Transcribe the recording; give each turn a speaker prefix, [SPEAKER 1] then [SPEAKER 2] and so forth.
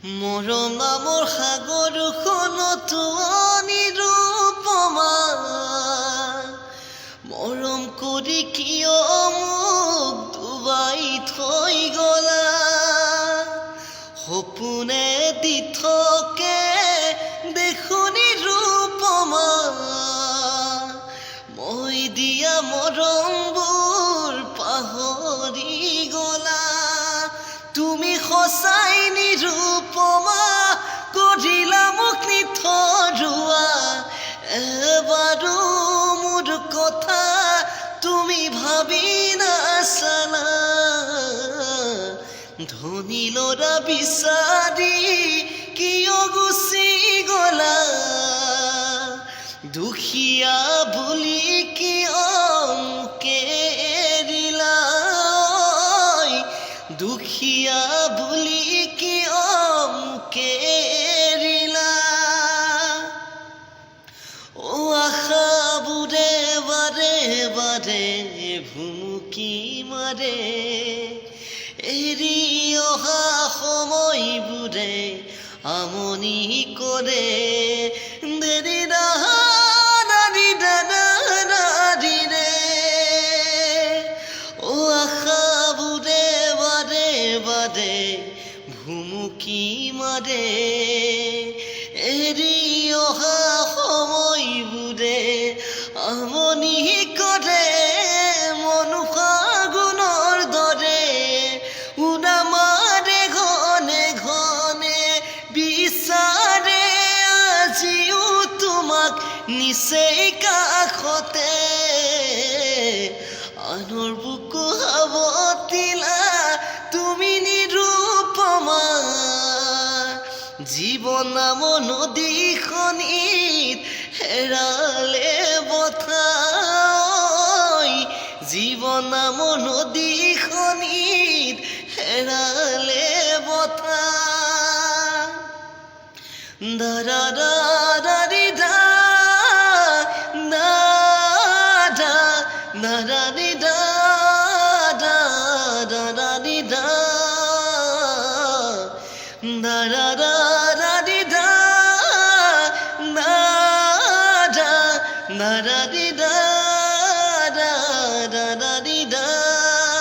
[SPEAKER 1] মৰম নামৰ সাগৰখনতো নিৰূপমা মৰম কৰি কিয় মোক ডুবাই থৈ গলা সপোনে দি থাকে দেখোনি ৰূপমা মই দিয়া মৰমবোৰ পাহৰি গলা তুমি সঁচাই নিৰূপমা কৰিলা মোক নিথৰুৱা এবাৰো মোৰ কথা তুমি ভাবি নাচালা ধনী ল'ৰা বিচাৰি কিয় গুচি গলা দুখীয়া বুলি কিয় মোকে এৰিলা দুখীয়া বুলি কিয় মোকে এৰিলা ও আশাবোৰে বাৰে বাৰে ভুমুকি মাৰে এৰি অহা সময়বোৰে আমনি কৰে দেৰি ভুমুকি মাৰে এৰি অহা সময়বোৰে আমনি কৰে মন ফাগুনৰ দৰে উৰা মাৰে ঘনে ঘনে বিচাৰে আজিও তোমাক নিচেই কাষতে আনৰ বুকু সাৱটিলা তুমি নিৰূপমা জীৱন নাম নদীখনিত হেৰালে বঠাই জীৱন নাম নদীখনিত হেৰালে বঠা দাৰা দাৰি দা দাদা দাৰি দা দাৰি দা da da da di da da da da di da